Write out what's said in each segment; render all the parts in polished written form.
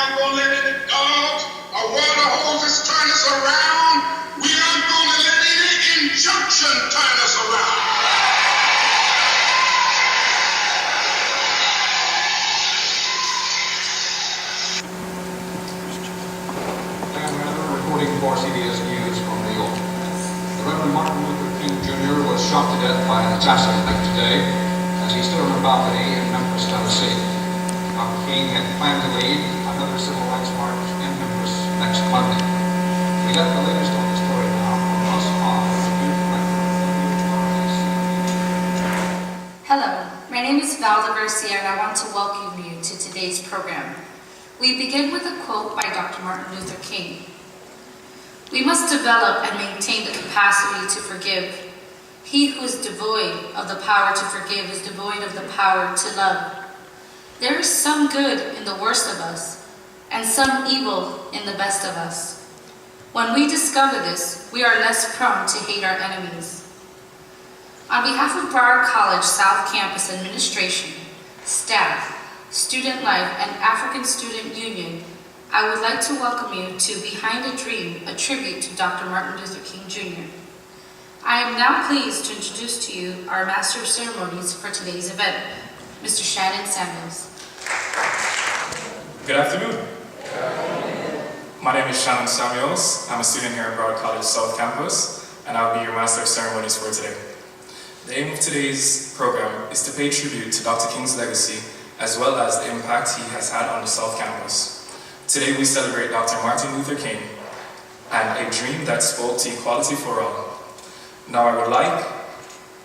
aren't going to let any dogs or water hoses turn us around. We aren't going to let any injunction turn us around. Reporting for CBS News from New York. The Reverend Martin Luther King Jr. was shot to death by an assassin late today as he stood on a balcony in Memphis, Tennessee. Dr. King had planned to lead another civil rights march in Memphis next Monday. We got the latest on the story now from us on the News Director. Hello, my name is Valda Garcia and I want to welcome you to today's program. We begin with a quote by Dr. Martin Luther King. We must develop and maintain the capacity to forgive. He who is devoid of the power to forgive is devoid of the power to love. There is some good in the worst of us, and some evil in the best of us. When we discover this, we are less prone to hate our enemies. On behalf of Broward College South Campus Administration, staff, Student Life, and African Student Union, I would like to welcome you to Behind a Dream, a tribute to Dr. Martin Luther King Jr. I am now pleased to introduce to you our Master of Ceremonies for today's event, Mr. Shannon Samuels. Good afternoon. My name is Shannon Samuels. I'm a student here at Broward College South Campus, and I'll be your Master of Ceremonies for today. The aim of today's program is to pay tribute to Dr. King's legacy, as well as the impact he has had on the South Campus. Today we celebrate Dr. Martin Luther King and a dream that spoke to equality for all. Now I would like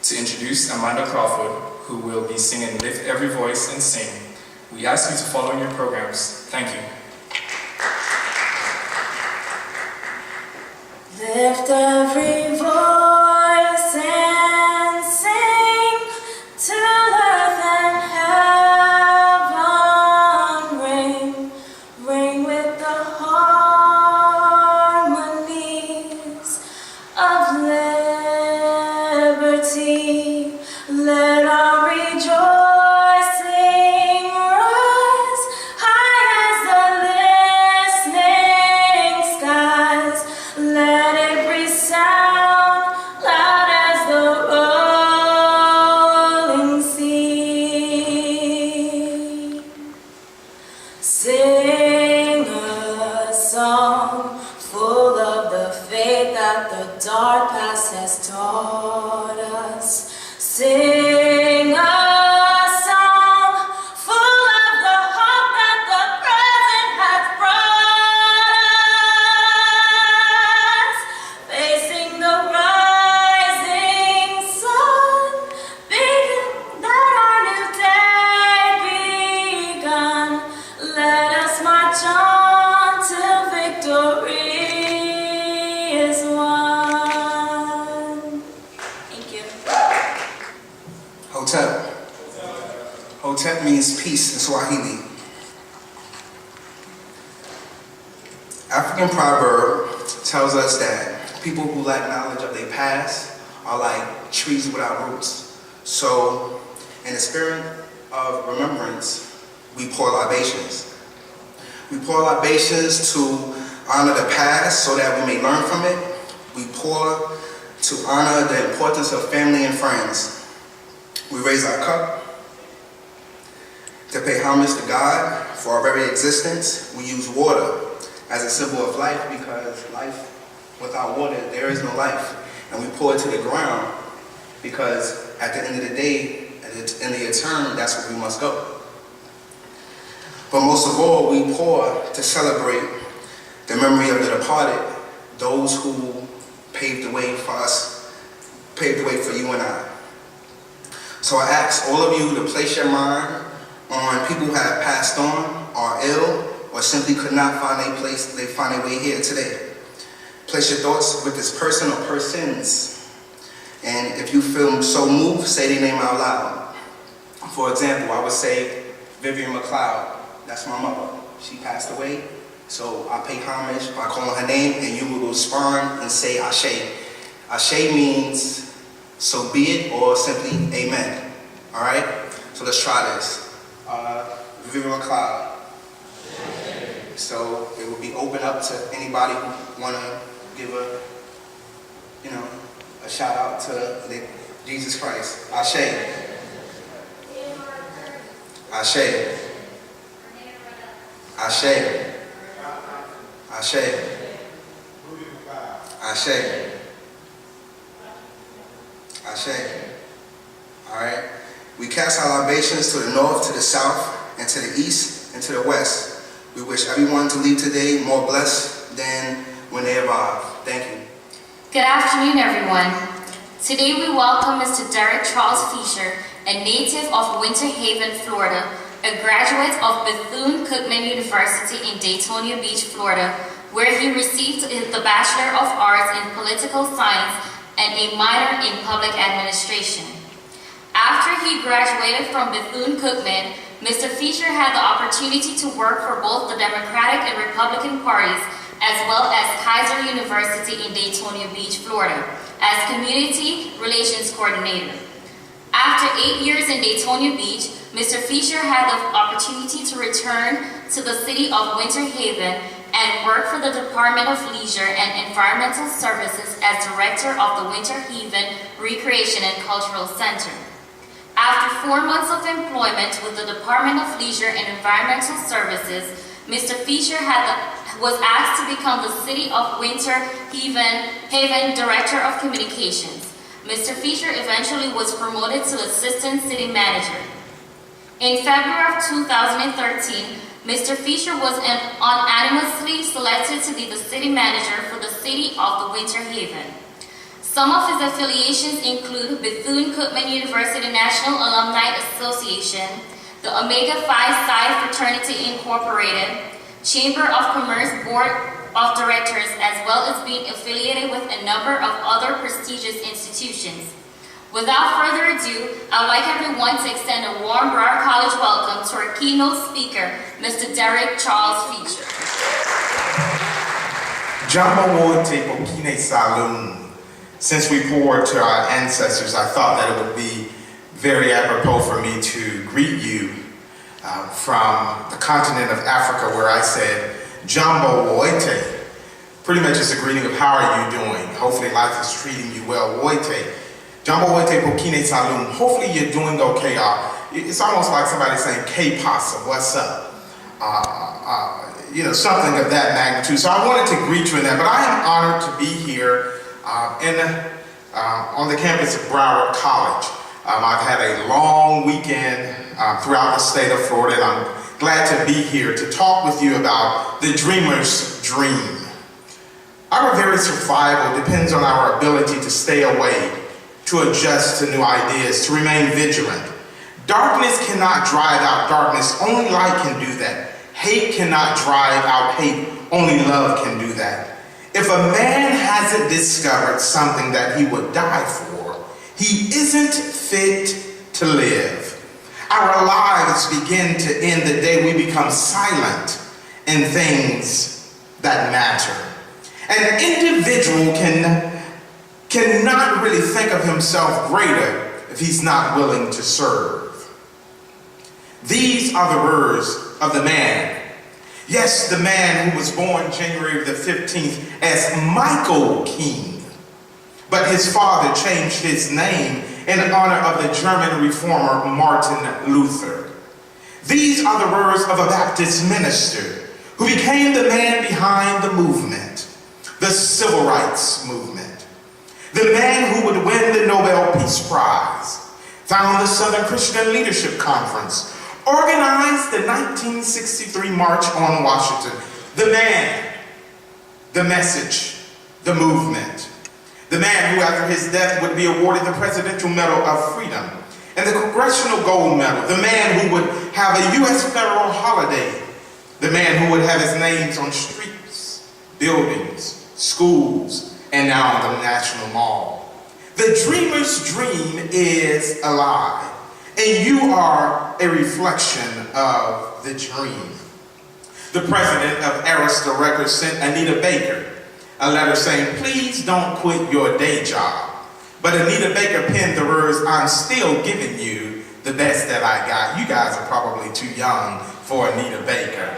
to introduce Amanda Crawford, who will be singing Lift Every Voice and Sing. We ask you to follow in your programs. Thank you. Lift every voice and sing till earth and heaven ring, ring with the harmonies of liberty. Let our rejoicing rise high as the listening skies. Let it resound loud as the rolling sea. Sing a song full of the faith that the dark past has taught us. Sing a song full of the hope that the present has brought us. Facing the rising sun, thinking that our new day begun. Let us march on till victory is won. Thank you. Hotep. Hotep means peace in Swahili. African proverb tells us that people who lack knowledge of their past are like trees without roots. So, in the spirit of remembrance, we pour libations. We pour libations to honor the past so that we may learn from it. We pour to honor the importance of family and friends. We raise our cup to pay homage to God for our very existence. We use water as a symbol of life because life without water, there is no life. And we pour it to the ground because at the end of the day, in the eternal, that's where we must go. But most of all, we pour to celebrate the memory of the departed, those who paved the way for us, paved the way for you and I. So I ask all of you to place your mind on people who have passed on, are ill, or simply could not find a place, they find a way here today. Place your thoughts with this person or persons. And if you feel so moved, say their name out loud. For example, I would say Vivian McLeod. That's my mother. She passed away. So I pay homage by calling her name, and you will respond and say Ashe. Ashe means so be it, or simply amen. All right? So let's try this. Vivian McLeod. So it will be open up to anybody who want to give a shout out to Jesus Christ. Ashe. Ashe. Ashe. Ashe. Ashe. Ashe. All right. We cast our libations to the north, to the south, and to the east, and to the west. We wish everyone to leave today more blessed than when they arrived. Thank you. Good afternoon, everyone. Today we welcome Mr. Deric Charles Feacher, a native of Winter Haven, Florida, a graduate of Bethune-Cookman University in Daytona Beach, Florida, where he received the Bachelor of Arts in Political Science and a minor in Public Administration. After he graduated from Bethune-Cookman, Mr. Feacher had the opportunity to work for both the Democratic and Republican parties, as well as Kaiser University in Daytona Beach, Florida, as Community Relations Coordinator. After 8 years in Daytona Beach, Mr. Feacher had the opportunity to return to the city of Winter Haven and work for the Department of Leisure and Environmental Services as Director of the Winter Haven Recreation and Cultural Center. After 4 months of employment with the Department of Leisure and Environmental Services, Mr. Feacher was asked to become the City of Winter Haven Director of Communications. Mr. Feacher eventually was promoted to Assistant City Manager. In February of 2013, Mr. Feacher was unanimously selected to be the City Manager for the City of the Winter Haven. Some of his affiliations include Bethune-Cookman University National Alumni Association, the Omega Phi Psi Fraternity Incorporated, Chamber of Commerce Board of Directors, as well as being affiliated with a number of other prestigious institutions. Without further ado, I'd like everyone to extend a warm Broward College welcome to our keynote speaker, Mr. Deric Charles Feacher. Jambo te pokine salum. Since we poured to our ancestors, I thought that it would be very apropos for me to greet you from the continent of Africa, where I said, Jambo woite. Pretty much it's a greeting of how are you doing? Hopefully life is treating you well. Woite. Jambo woite pokine salum. Hopefully you're doing okay. It's almost like somebody saying, K-pasa, what's up? Something of that magnitude. So I wanted to greet you in that, but I am honored to be here on the campus of Broward College. I've had a long weekend throughout the state of Florida, and I'm glad to be here to talk with you about the dreamer's dream. Our very survival depends on our ability to stay awake, to adjust to new ideas, to remain vigilant. Darkness cannot drive out darkness, only light can do that. Hate cannot drive out hate, only love can do that. If a man hasn't discovered something that he would die for, he isn't fit to live. Our lives begin to end the day we become silent in things that matter. An individual cannot really think of himself greater if he's not willing to serve. These are the words of the man. Yes, the man who was born January the 15th as Michael King. But his father changed his name in honor of the German reformer Martin Luther. These are the words of a Baptist minister who became the man behind the movement, the civil rights movement. The man who would win the Nobel Peace Prize, found the Southern Christian Leadership Conference, organized the 1963 March on Washington. The man, the message, the movement. The man who after his death would be awarded the Presidential Medal of Freedom and the Congressional Gold Medal. The man who would have a U.S. federal holiday. The man who would have his names on streets, buildings, schools, and now on the National Mall. The dreamer's dream is alive. And you are a reflection of the dream. The president of Arista Records sent Anita Baker a letter saying, please don't quit your day job. But Anita Baker penned the words, I'm still giving you the best that I got. You guys are probably too young for Anita Baker.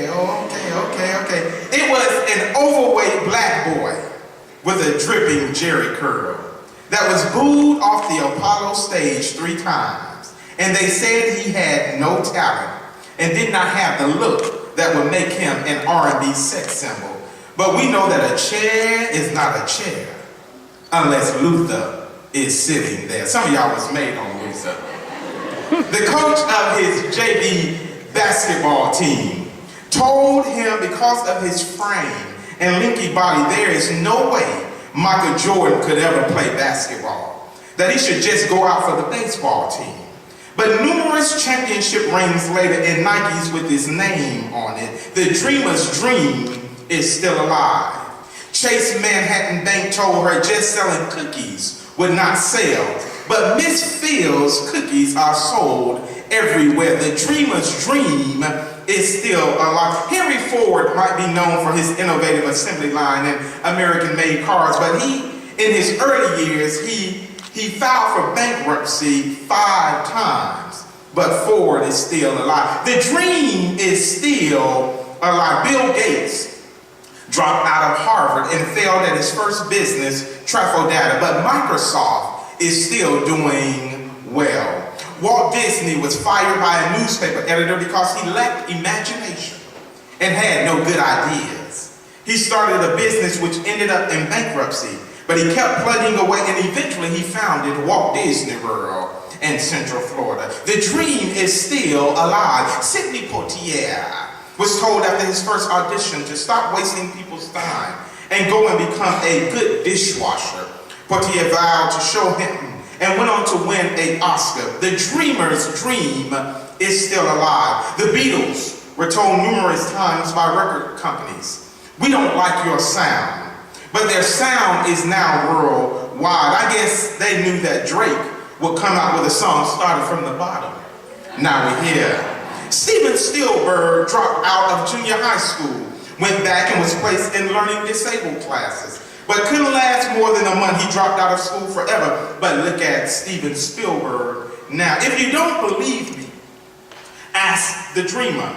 okay. It was an overweight black boy with a dripping Jerry curl that was booed off the Apollo stage 3 times. And they said he had no talent and did not have the look that would make him an R&B sex symbol. But we know that a chair is not a chair unless Luther is sitting there. Some of y'all was made on Luther. The coach of his JV basketball team told him because of his frame and linky body, there is no way Michael Jordan could ever play basketball, that he should just go out for the baseball team. But numerous championship rings later and Nikes with his name on it, the dreamer's dream is still alive. Chase Manhattan Bank told her just selling cookies would not sell, but Miss Fields cookies are sold everywhere. The dreamer's dream is still alive. Henry Ford might be known for his innovative assembly line and American-made cars, but in his early years, he filed for bankruptcy 5 times, but Ford is still alive. The dream is still alive. Bill Gates dropped out of Harvard and failed at his first business, Trafodata, but Microsoft is still doing well. Walt Disney was fired by a newspaper editor because he lacked imagination and had no good ideas. He started a business which ended up in bankruptcy, but he kept plugging away and eventually he founded Walt Disney World in Central Florida. The dream is still alive. Sidney Poitier was told after his first audition to stop wasting people's time and go and become a good dishwasher. Poitier vowed to show him and went on to win an Oscar. The dreamer's dream is still alive. The Beatles were told numerous times by record companies, we don't like your sound, but their sound is now worldwide. I guess they knew that Drake would come out with a song started from the bottom. Now we're here. Steven Spielberg dropped out of junior high school, went back and was placed in learning disabled classes, but couldn't last more than a month. He dropped out of school forever. But look at Steven Spielberg now. If you don't believe me, ask the dreamer,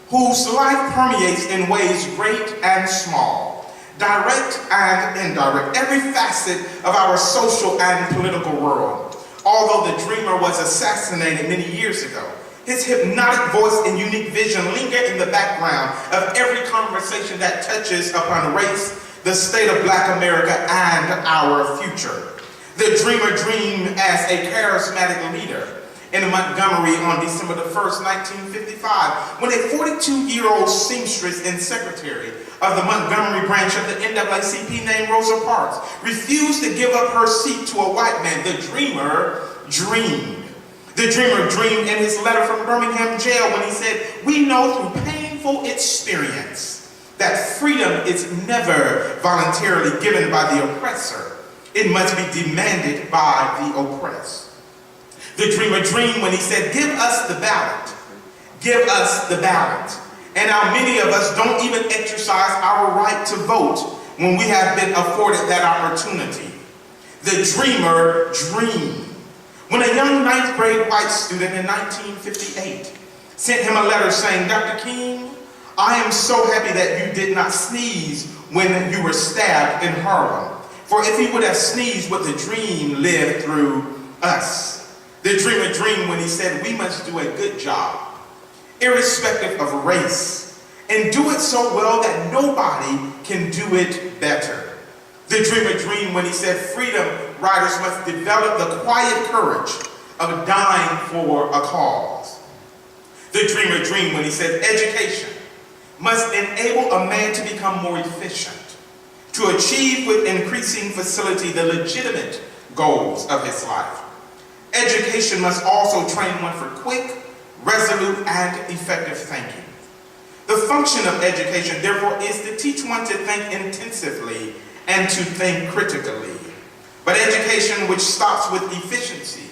whose life permeates in ways great and small, direct and indirect, every facet of our social and political world. Although the dreamer was assassinated many years ago, his hypnotic voice and unique vision linger in the background of every conversation that touches upon race, the state of Black America, and our future. The dreamer dreamed as a charismatic leader in Montgomery on December the 1st, 1955, when a 42-year-old seamstress and secretary of the Montgomery branch of the NAACP named Rosa Parks refused to give up her seat to a white man. The dreamer dreamed. The dreamer dreamed in his letter from Birmingham jail when he said, we know through painful experience that freedom is never voluntarily given by the oppressor. It must be demanded by the oppressed. The dreamer dreamed when he said, give us the ballot. Give us the ballot. And how many of us don't even exercise our right to vote when we have been afforded that opportunity. The dreamer dreamed when a young 9th grade white student in 1958 sent him a letter saying, Dr. King, I am so happy that you did not sneeze when you were stabbed in Harlem. For if he would have sneezed, would the dream live through us? The dreamer dreamed when he said, we must do a good job, irrespective of race, and do it so well that nobody can do it better. The dreamer dreamed when he said, freedom riders must develop the quiet courage of dying for a cause. The dreamer dreamed when he said, education must enable a man to become more efficient, to achieve with increasing facility the legitimate goals of his life. Education must also train one for quick, resolute, and effective thinking. The function of education, therefore, is to teach one to think intensively and to think critically. But education which stops with efficiency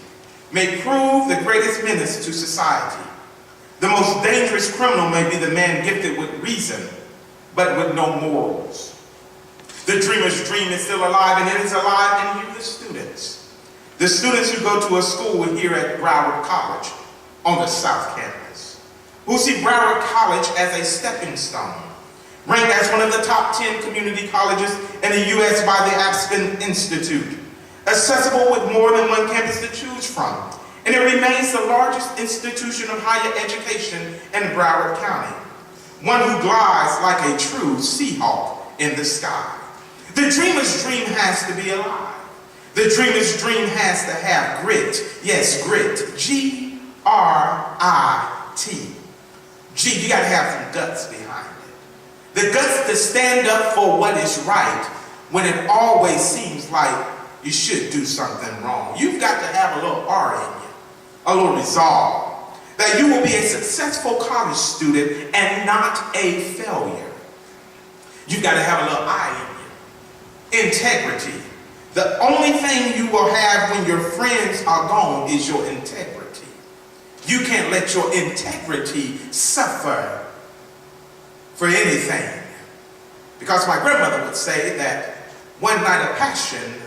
may prove the greatest menace to society. The most dangerous criminal may be the man gifted with reason, but with no morals. The dreamer's dream is still alive, and it is alive in you, the students. The students who go to a school here at Broward College on the South Campus. who see Broward College as a stepping stone. Ranked as one of the top 10 community colleges in the U.S. by the Aspen Institute. Accessible with more than one campus to choose from. And it remains the largest institution of higher education in Broward County. One who glides like a true Seahawk in the sky. The dreamer's dream has to be alive. The dreamer's dream has to have grit. Yes, grit. G-R-I-T. G, you got to have some guts behind it. The guts to stand up for what is right when it always seems like you should do something wrong. You've got to have a little R in you, a little resolve, that you will be a successful college student and not a failure. You've got to have a little I in you. Integrity. The only thing you will have when your friends are gone is your integrity. You can't let your integrity suffer for anything. Because my grandmother would say that one night of passion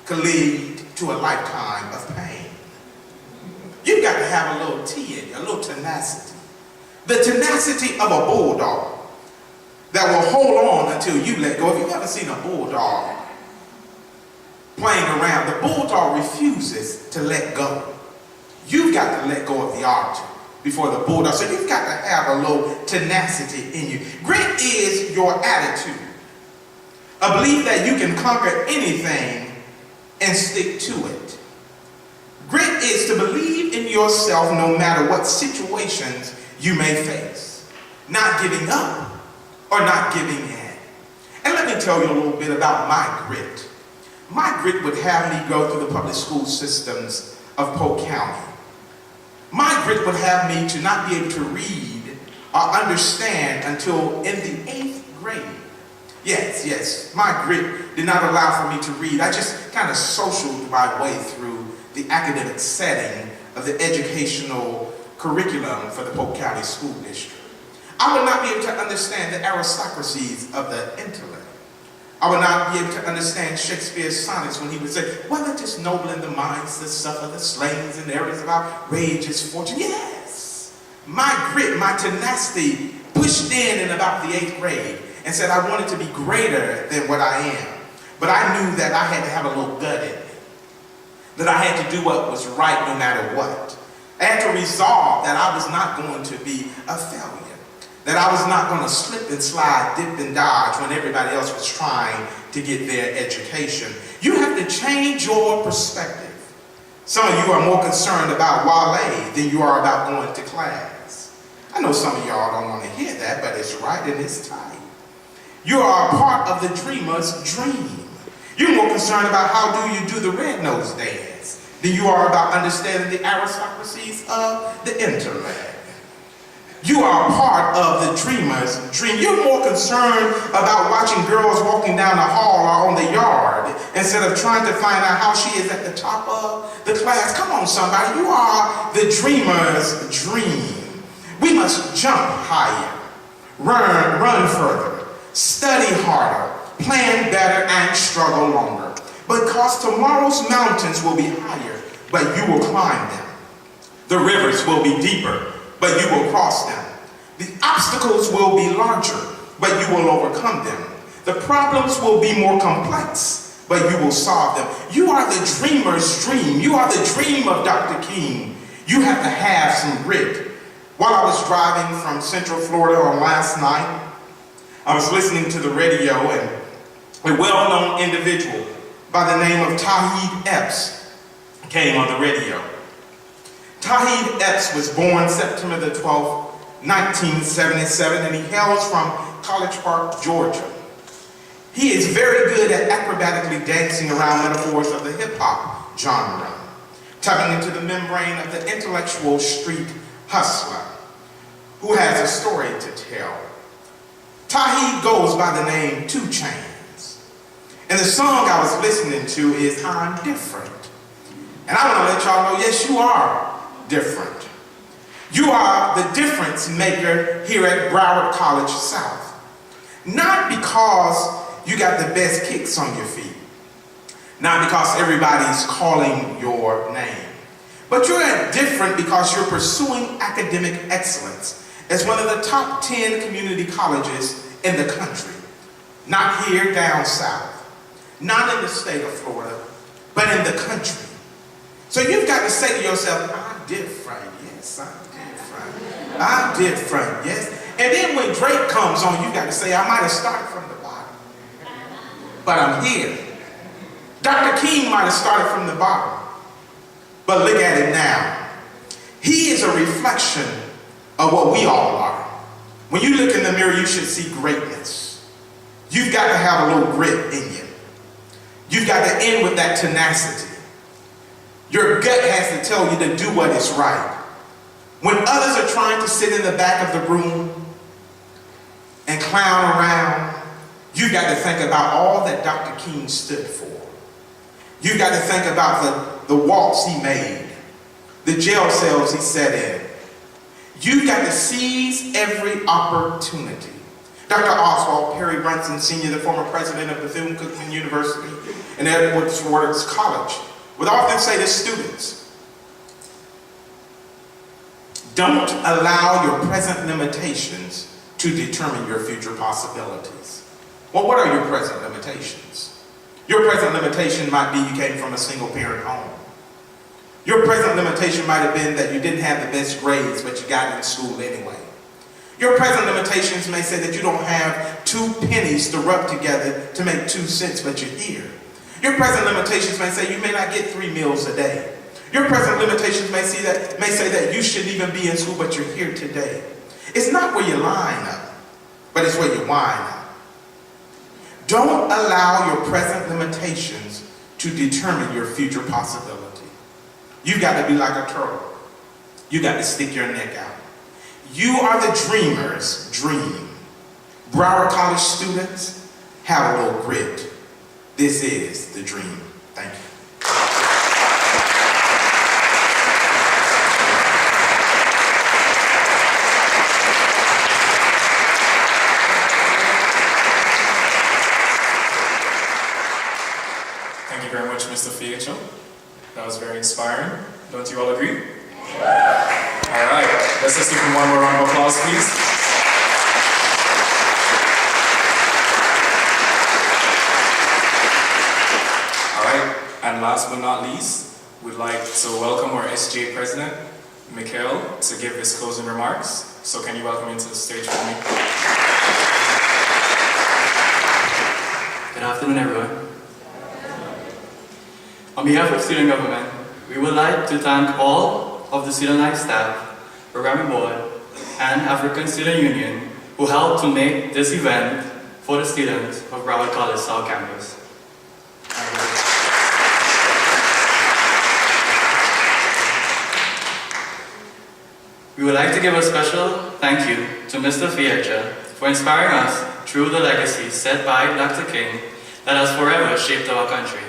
could lead to a lifetime of pain. You've got to have a little T in you, a little tenacity. The tenacity of a bulldog that will hold on until you let go. If you've ever seen a bulldog playing around, the bulldog refuses to let go. You've got to let go of the object before the bulldog. So you've got to have a little tenacity in you. Grit is your attitude. A belief that you can conquer anything and stick to it. Grit is to believe in yourself no matter what situations you may face. Not giving up or not giving in. And let me tell you a little bit about my grit. My grit would have me go through the public school systems of Polk County. My grit would have me to not be able to read or understand until in the 8th grade. Yes, my grit did not allow for me to read. I just kind of socialed my way through the academic setting of the educational curriculum for the Polk County School District. I would not be able to understand the aristocracies of the intellect. I would not be able to understand Shakespeare's sonnets when he would say, well, it is noble in the minds that suffer the slayings and areas of outrageous fortune. Yes, my grit, my tenacity pushed in about the 8th grade and said I wanted to be greater than what I am. But I knew that I had to have a little gut in me, that I had to do what was right no matter what. I had to resolve that I was not going to be a failure. That I was not going to slip and slide, dip and dodge when everybody else was trying to get their education. You have to change your perspective. Some of you are more concerned about Wale than you are about going to class. I know some of y'all don't want to hear that, but it's right and it's tight. You are a part of the dreamer's dream. You're more concerned about how do you do the red nose dance than you are about understanding the aristocracies of the intellect. You are a part of the dreamer's dream. You're more concerned about watching girls walking down the hall or on the yard instead of trying to find out how she is at the top of the class. Come on, somebody. You are the dreamer's dream. We must jump higher, run further, study harder, plan better, and struggle longer. Because tomorrow's mountains will be higher, but you will climb them. The rivers will be deeper, but you will cross them. The obstacles will be larger, but you will overcome them. The problems will be more complex, but you will solve them. You are the dreamer's dream. You are the dream of Dr. King. You have to have some grit. While I was driving from Central Florida on last night, I was listening to the radio and a well-known individual by the name of Tahid Epps came on the radio. Tahid Epps was born September the 12th, 1977, and he hails from College Park, Georgia. He is very good at acrobatically dancing around metaphors of the hip-hop genre, tapping into the membrane of the intellectual street hustler who has a story to tell. Tahid goes by the name 2 Chainz, and the song I was listening to is I'm Different. And I want to let y'all know, yes, you are different. You are the difference maker here at Broward College South. Not because you got the best kicks on your feet. Not because everybody's calling your name. But you're different because you're pursuing academic excellence as one of the top 10 community colleges in the country. Not here down south, not in the state of Florida, but in the country. So you've got to say to yourself, I'm different, yes, I'm different. I'm different, yes. And then when Drake comes on, you've got to say, I might have started from the bottom, but I'm here. Dr. King might have started from the bottom, but look at it now. He is a reflection of what we all are. When you look in the mirror, you should see greatness. You've got to have a little grit in you. You've got to end with that tenacity. Your gut has to tell you to do what is right. When others are trying to sit in the back of the room and clown around, you've got to think about all that Dr. King stood for. You've got to think about the walks he made, the jail cells he sat in. You've got to seize every opportunity. Dr. Oswald Perry Brunson Sr., the former president of Bethune-Cookman University and Edwards College, would often say to students, don't allow your present limitations to determine your future possibilities. Well, what are your present limitations? Your present limitation might be you came from a single-parent home. Your present limitation might have been that you didn't have the best grades, but you got in school anyway. Your present limitations may say that you don't have 2 pennies to rub together to make 2 cents, but you're here. Your present limitations may say you may not get 3 meals a day. Your present limitations may say that you shouldn't even be in school, but you're here today. It's not where you line up, but it's where you wind up. Don't allow your present limitations to determine your future possibility. You've got to be like a turtle. You've got to stick your neck out. You are the dreamer's dream. Broward College students, have a little grit. This is the dream. Thank you. Thank you very much, Mr. Feacher. That was very inspiring. Don't you all agree? All right, let's just give him one more round of applause, please. All right, and last but not least, we'd like to welcome our SJ president, Mikhail, to give his closing remarks. So can you welcome him to the stage with me? Good afternoon, everyone. On behalf of student government, we would like to thank all of the Student Life staff, programming board, and African Student Union who helped to make this event for the students of Broward College South Campus. We would like to give a special thank you to Mr. Feacher for inspiring us through the legacy set by Dr. King that has forever shaped our country.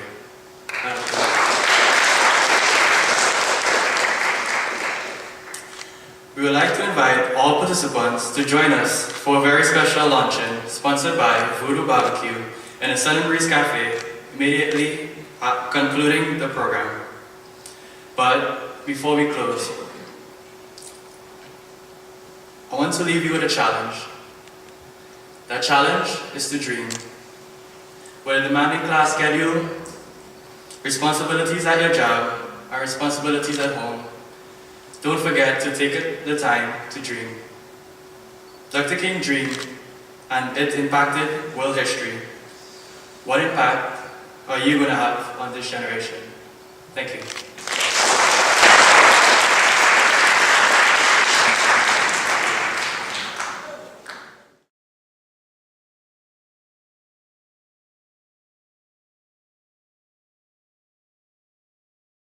We would like to invite all participants to join us for a very special luncheon sponsored by Voodoo Barbecue in the Sun and Breeze Café immediately concluding the program. But before we close, I want to leave you with a challenge. That challenge is to dream. With a demanding class schedule, responsibilities at your job, and responsibilities at home, don't forget to take the time to dream. Dr. King dreamed, and it impacted world history. What impact are you going to have on this generation? Thank you.